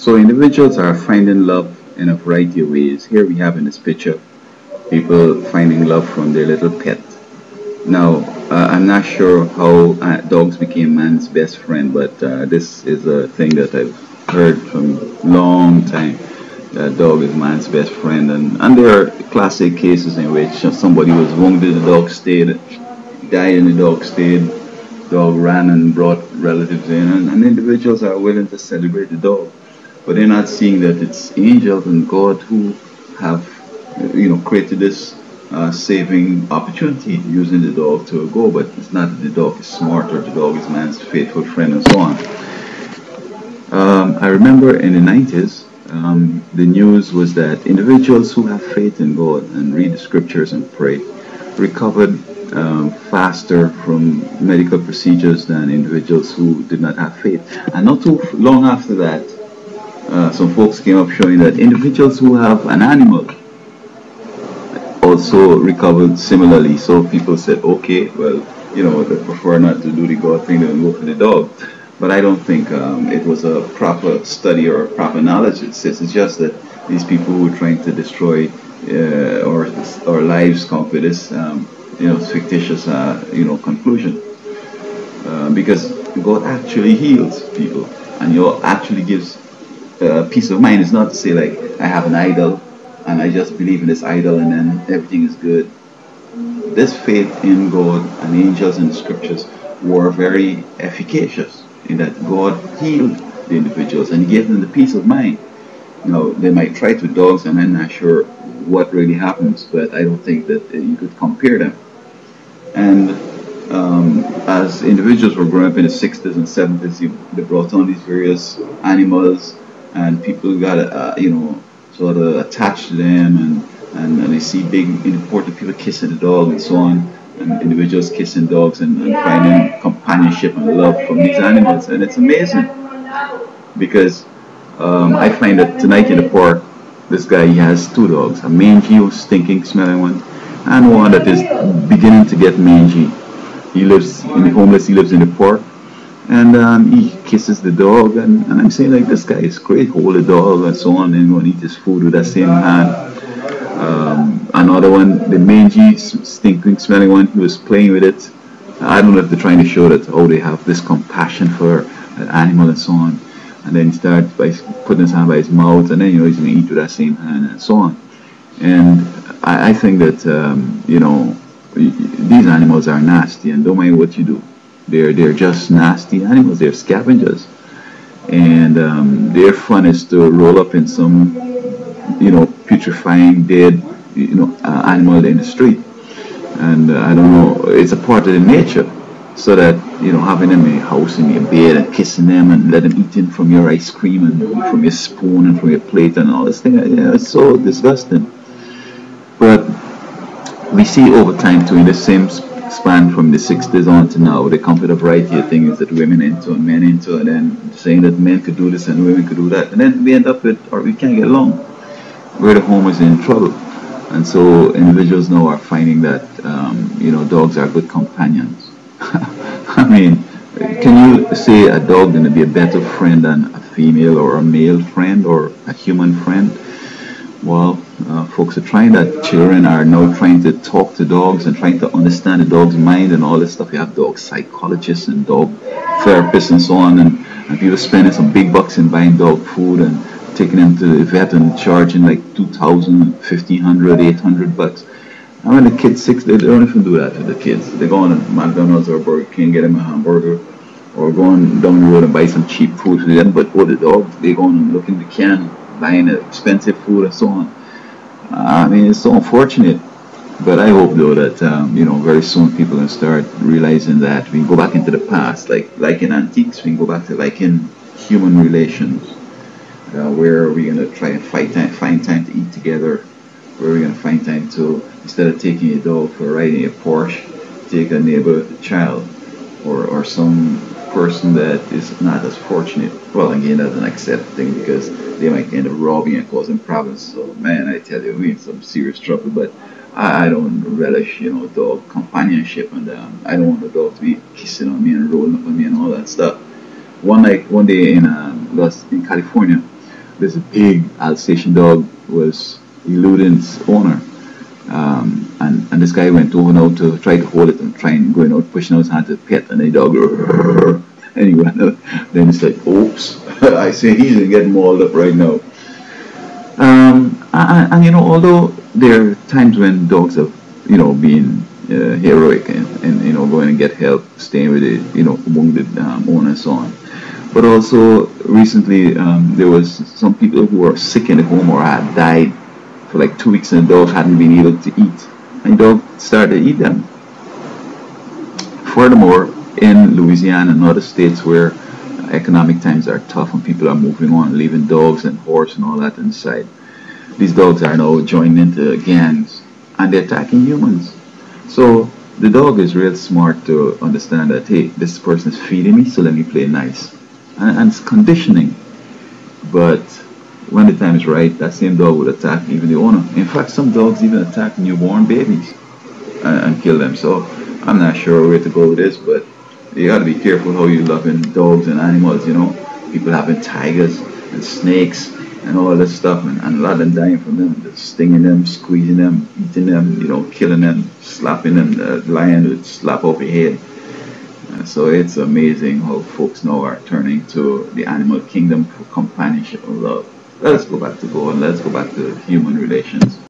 So individuals are finding love in a variety of ways. Here we have in this picture people finding love from their little pet. Now, I'm not sure how dogs became man's best friend, but this is a thing that I've heard from long time. That dog is man's best friend, and there are classic cases in which somebody was wounded, the dog stayed, died, and the dog stayed. Dog ran and brought relatives in, and individuals are willing to celebrate the dog, but they're not seeing that it's angels and God who have, created this saving opportunity using the dog to go. But it's not that the dog is smart or the dog is man's faithful friend and so on. I remember in the 90s, the news was that individuals who have faith in God and read the scriptures and pray recovered faster from medical procedures than individuals who did not have faith. And not too long after that, some folks came up showing that individuals who have an animal also recovered similarly. So people said, okay, well, they prefer not to do the God thing and go for the dog. But I don't think it was a proper study or proper knowledge. It's just that these people who were trying to destroy our lives come with this, fictitious, conclusion. Because God actually heals people, and actually gives peace of mind. It's not to say like I have an idol and I just believe in this idol and then everything is good. This faith in God and angels and the scriptures were very efficacious in that God healed the individuals and gave them the peace of mind. Now, they might try it with dogs, and I'm not sure what really happens, but I don't think that you could compare them. And as individuals were growing up in the 60s and 70s, they brought on these various animals, and people got, sort of attached to them, and they see big important people kissing the dog and so on, and individuals kissing dogs and finding companionship and love from these animals. And it's amazing because I find that tonight in the park, this guy, he has two dogs, a mangy, stinking, smelling one, and one that is beginning to get mangy. He lives in the homeless, he lives in the park, and he kisses the dog, and I'm saying like, this guy is great, hold the dog and so on, and go and eat his food with that same hand. Another one, the mangy, stinking, smelling one, he was playing with it. I don't know if they're trying to show that, they have this compassion for an animal and so on. And then he starts by putting his hand by his mouth, and then he's going to eat with that same hand and so on. And I think that these animals are nasty, and don't mind what you do. They're just nasty animals. They're scavengers, and their fun is to roll up in some putrefying dead animal in the street. And I don't know, it's a part of the nature. So that, having them in your house, in your bed, and kissing them, and let them eating from your ice cream, and from your spoon, and from your plate, and all this thing, it's so disgusting. But we see over time, too, in the same span from the 60s on to now, they come with a variety of things that women into and men into, and then saying that men could do this and women could do that. And then we end up with, or we can't get along, where the home is in trouble. And so individuals now are finding that, dogs are good companions. I mean, can you say a dog going to be a better friend than a female or a male friend or a human friend? Well, folks are trying that. Children are now trying to talk to dogs and trying to understand the dog's mind and all this stuff. You have dog psychologists and dog therapists and so on, and people spending some big bucks in buying dog food and taking them to the vet and charging like $2,000, $1,500, $800. And when the kid's 6, they don't even do that to the kids. They go on to McDonald's or Burger King, get them a hamburger, or go on down the road and buy some cheap food for them. But the dog, they go on and look in the can, buying expensive food and so on. I mean, it's so unfortunate. But I hope, though, that, very soon people will start realizing that we can go back into the past, like in antiques, we can go back to like in human relations, where we're going to try and find time to eat together, where we're going to find time to, instead of taking a dog for riding a Porsche, take a neighbor child or some person that is not as fortunate. Well, again, that's an accept thing because they might end up robbing and causing problems. So, man, I tell you, we're in some serious trouble. But I don't relish, dog companionship, and I don't want the dog to be kissing on me and rolling up on me and all that stuff. One day in California, this big Alsatian dog was eluding its owner. And this guy went over now to try to hold it and try and going out, pushing out his hand to pet, and the dog, and he went out. Then it's like, oops, I say he's getting mauled up right now. And although there are times when dogs have, been heroic and going and get help, staying with the, wounded owner and so on. But also recently, there was some people who were sick in the home or had died for like 2 weeks, and the dog hadn't been able to eat, and the dog started to eat them. Furthermore, in Louisiana and other states where economic times are tough and people are moving on, leaving dogs and horse and all that inside, these dogs are now joining into gangs and they're attacking humans. So the dog is real smart to understand that, hey, this person is feeding me, so let me play nice. And it's conditioning. But when the time is right, that same dog would attack even the owner. In fact, some dogs even attack newborn babies and kill them. So I'm not sure where to go with this, but you got to be careful how you love in dogs and animals. People having tigers and snakes and all this stuff, and a lot of them dying from them, just stinging them, squeezing them, eating them, killing them, slapping them. The lion would slap off your head. So it's amazing how folks now are turning to the animal kingdom for companionship and love. Let's go back to God. Let's go back to human relations.